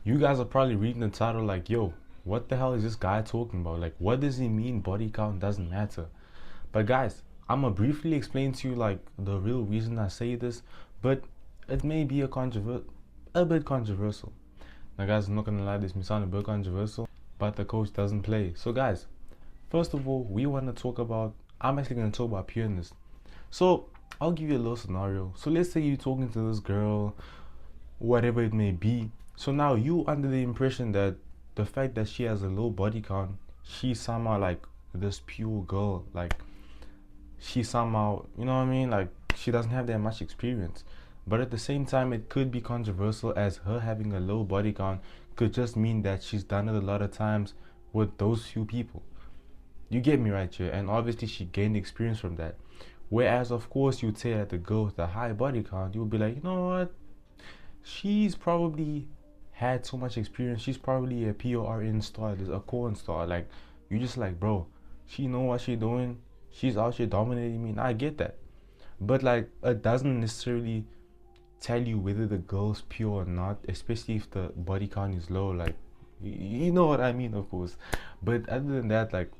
You guys are probably reading the title like, yo, what the hell is this guy talking about? Like, what does he mean body count doesn't matter? But guys, I'm gonna briefly explain to you like the real reason I say this, but it may be a bit controversial. Now guys, I'm not gonna lie, this may sound a bit controversial, but the coach doesn't play. So guys, first of all, I'm actually gonna talk about pureness. So I'll give you a little scenario. So let's say you're talking to this girl, whatever it may be. So now you under the impression that the fact that she has a low body count, she's somehow like this pure girl, like she somehow, you know what I mean, like she doesn't have that much experience. But at the same time, it could be controversial as her having a low body count could just mean that she's done it a lot of times with those few people. You get me right here, and obviously she gained experience from that. Whereas, of course, you'd say that the girl with the high body count, you would be like, you know what? She's probably had so much experience. She's probably a PORN star, a corn star. Like, you just like, bro, she know what she doing. She's out here dominating me. And I get that. But, like, it doesn't necessarily tell you whether the girl's pure or not, especially if the body count is low. Like, you know what I mean, of course. But other than that, like,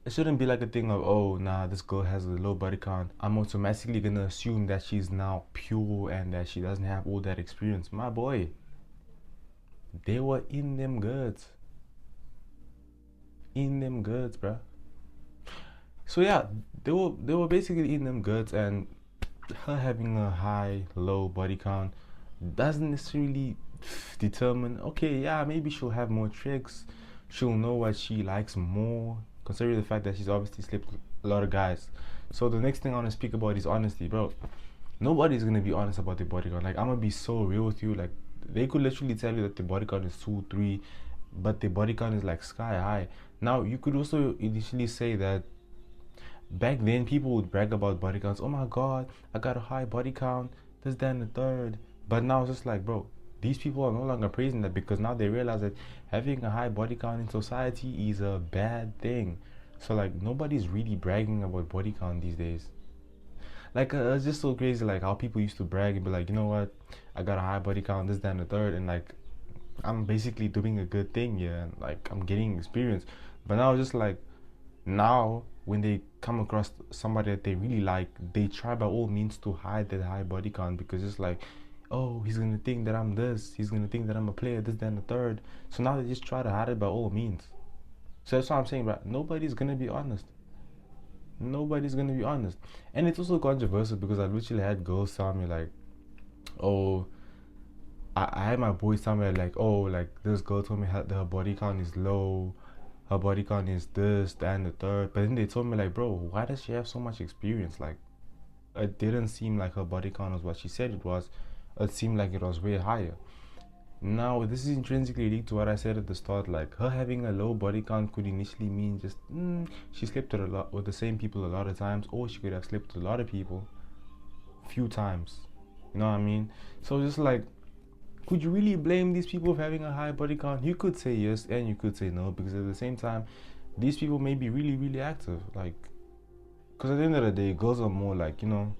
it shouldn't be like a thing of, oh nah, this girl has a low body count, I'm automatically gonna assume that she's now pure and that she doesn't have all that experience. My boy, they were in them goods, bruh. So yeah, they were basically in them goods, and her having a high low body count doesn't necessarily determine, okay, yeah, maybe she'll have more tricks, she'll know what she likes more, considering the fact that she's obviously slept with a lot of guys. So the next thing I want to speak about is honesty, bro. Nobody's gonna be honest about their body count. Like, I'm gonna be so real with you. Like, they could literally tell you that the body count is 2 3, but the body count is like sky high. Now you could also initially say that back then people would brag about body counts. Oh my god, I got a high body count, this, that, and the third. But now it's just like, bro, these people are no longer praising that because now they realize that having a high body count in society is a bad thing. So like nobody's really bragging about body count these days. Like it's just so crazy, like how people used to brag and be like, you know what, I got a high body count, this, that, and the third, and like I'm basically doing a good thing, yeah, and like I'm getting experience. But now it's just like, now when they come across somebody that they really like, they try by all means to hide that high body count because it's like, oh, he's gonna think that I'm this, he's gonna think that I'm a player, this, that, and the third. So now they just try to hide it by all means. So that's what I'm saying, bro. Nobody's gonna be honest. Nobody's gonna be honest. And it's also controversial because I literally had girls tell me like, oh, I had my boys tell me like, oh, like this girl told me her body count is low, her body count is this, that, and the third. But then they told me like, bro, why does she have so much experience? Like, it didn't seem like her body count was what she said it was. It seemed like it was way higher. Now, this is intrinsically linked to what I said at the start. Like, her having a low body count could initially mean just she slept with with the same people a lot of times, or she could have slept with a lot of people, few times. You know what I mean? So just like, could you really blame these people for having a high body count? You could say yes and you could say no, because at the same time, these people may be really, really active. Like, because at the end of the day, girls are more like, you know,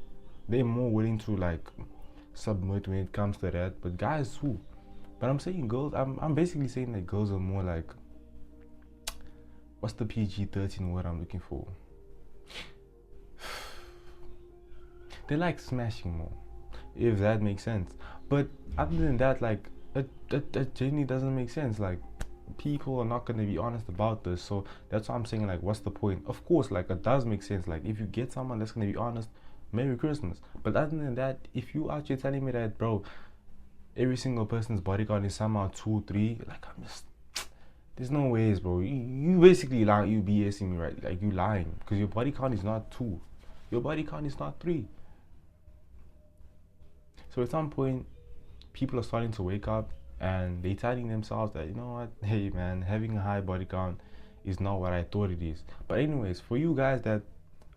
they're more willing to like submit when it comes to that. But guys who? But I'm saying girls, I'm basically saying that girls are more like, what's the PG-13 word I'm looking for? They like smashing more, if that makes sense. But other than that, like, that genuinely doesn't make sense. Like, people are not going to be honest about this. So that's why I'm saying, like, what's the point? Of course, like, it does make sense. Like, if you get someone that's going to be honest, Merry Christmas. But other than that, if you actually telling me that, bro, every single person's body count is somehow 2 3, like, I'm just, there's no ways, bro. You basically lying. You BSing me, right? Like, you lying because your body count is not 2, your body count is not 3. So at some point, people are starting to wake up and they telling themselves that, you know what, hey man, having a high body count is not what I thought it is. But anyways, for you guys that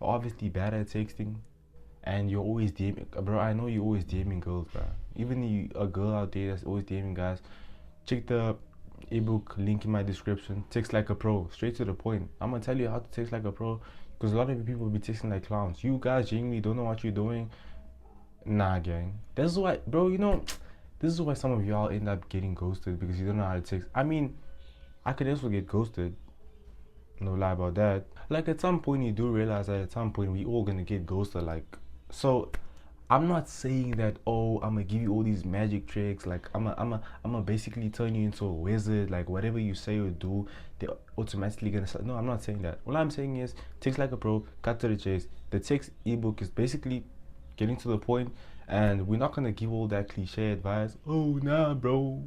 are obviously bad at texting and you're always DMing, bro, I know you're always DMing girls, bro. Even you, a girl out there that's always DMing guys, check the ebook link in my description. Text like a pro, straight to the point. I'm gonna tell you how to text like a pro, because a lot of you people be texting like clowns. You guys genuinely don't know what you're doing. Nah, gang. That's why, bro, you know, This is why some of y'all end up getting ghosted because you don't know how to text. I mean, I could also get ghosted. No lie about that. Like at some point you do realize that at some point we all gonna get ghosted. Like, so I'm not saying that, oh, I'm gonna give you all these magic tricks, like I'm gonna basically turn you into a wizard, like whatever you say or do they're automatically gonna start. No, I'm not saying that. What I'm saying is text like a pro, cut to the chase. The text ebook is basically getting to the point, and we're not gonna give all that cliche advice. Oh nah bro,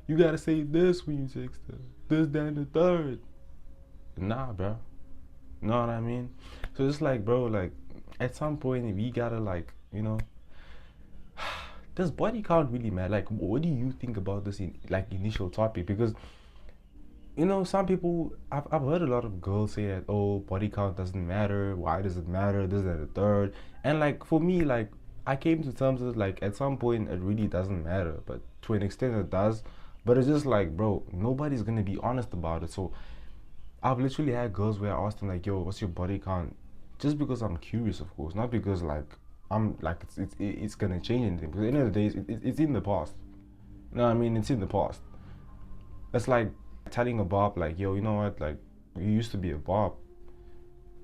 you gotta say this when you text her, this, that, and the third. Nah bro, you know what I mean? So it's like, bro, like at some point we gotta, like, does body count really matter? Like, what do you think about this like initial topic? Because some people, I've heard a lot of girls say that, oh, body count doesn't matter. Why does it matter? This, that, the third. And like for me, like I came to terms with, like, at some point it really doesn't matter, but to an extent it does. But it's just like, bro, nobody's gonna be honest about it. So I've literally had girls where I asked them like, yo, what's your body count? Just because I'm curious, of course, not because like I'm like it's gonna change anything. Because at the end of the day, it's in the past. You know what I mean? It's in the past. It's like telling a Bob like, yo, you know what? Like, you used to be a Bob,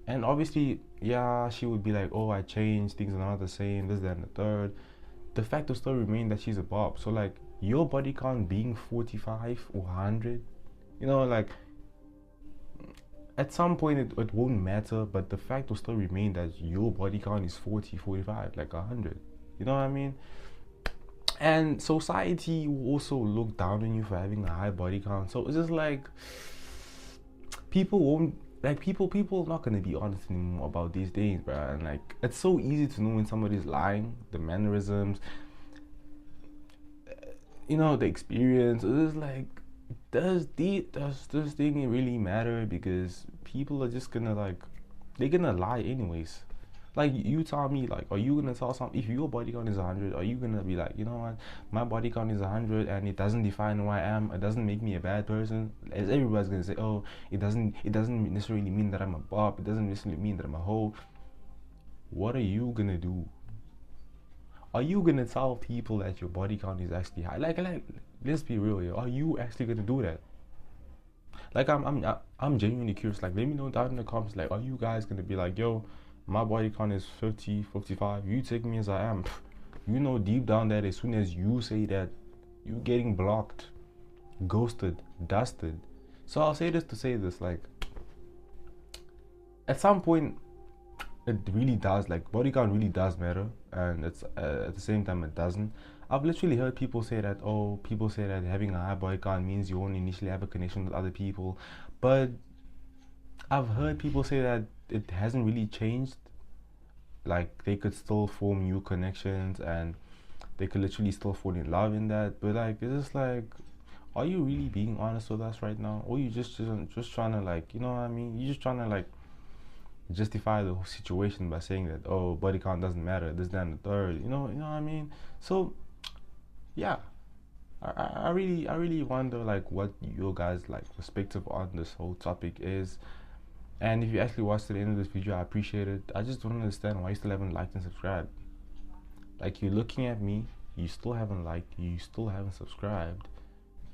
and obviously, yeah, she would be like, oh, I changed, things are not the same, this, that, and the third. The fact will still remain that she's a Bob. So like, your body count being 45 or 100, like at some point it won't matter, but the fact will still remain that your body count is 40, 45, like 100. You know what I mean? And society will also look down on you for having a high body count. So it's just like people won't, like, people not gonna be honest anymore about these things, bro. And like, it's so easy to know when somebody's lying. The mannerisms, the experience. It's like, does this thing really matter? Because people are just gonna, like, they're gonna lie anyways. Like, you tell me, like, are you gonna tell something? If your body count is 100, are you gonna be like, you know what, my body count is 100 and it doesn't define who I am, it doesn't make me a bad person? As everybody's gonna say, oh, it doesn't necessarily mean that I'm a bop, it doesn't necessarily mean that I'm a hoe. What are you gonna do? Are you gonna tell people that your body count is actually high? Like, let's be real here. Are you actually gonna do that? Like, I'm genuinely curious. Like, let me know down in the comments. Like, are you guys gonna be like, yo, my body count is 50, 55. You take me as I am. You know deep down that as soon as you say that, you're getting blocked, ghosted, dusted. So I'll say this to say this. Like, at some point, it really does, like, body count really does matter, and it's at the same time it doesn't. I've literally heard people say that, oh, people say that having a high body count means you won't initially have a connection with other people, but I've heard people say that it hasn't really changed. Like, they could still form new connections and they could literally still fall in love in that. But like, it's just like, are you really being honest with us right now, or you just trying to, like, you know what I mean, you're just trying to, like, justify the whole situation by saying that, oh, body count doesn't matter, this, that, and the third. You know what I mean? So yeah, I really wonder, like, what your guys, like, perspective on this whole topic is. And if you actually watched to the end of this video, I appreciate it. I just don't understand why you still haven't liked and subscribed. Like, you're looking at me, you still haven't liked, you still haven't subscribed.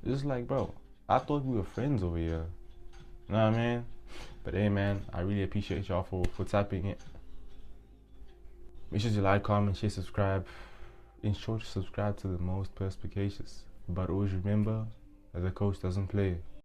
It's like, bro, I thought we were friends over here. You know what I mean? But hey, man, I really appreciate y'all for tapping it. Make sure you like, comment, share, subscribe. In short, subscribe to the most perspicacious. But always remember that the coach doesn't play.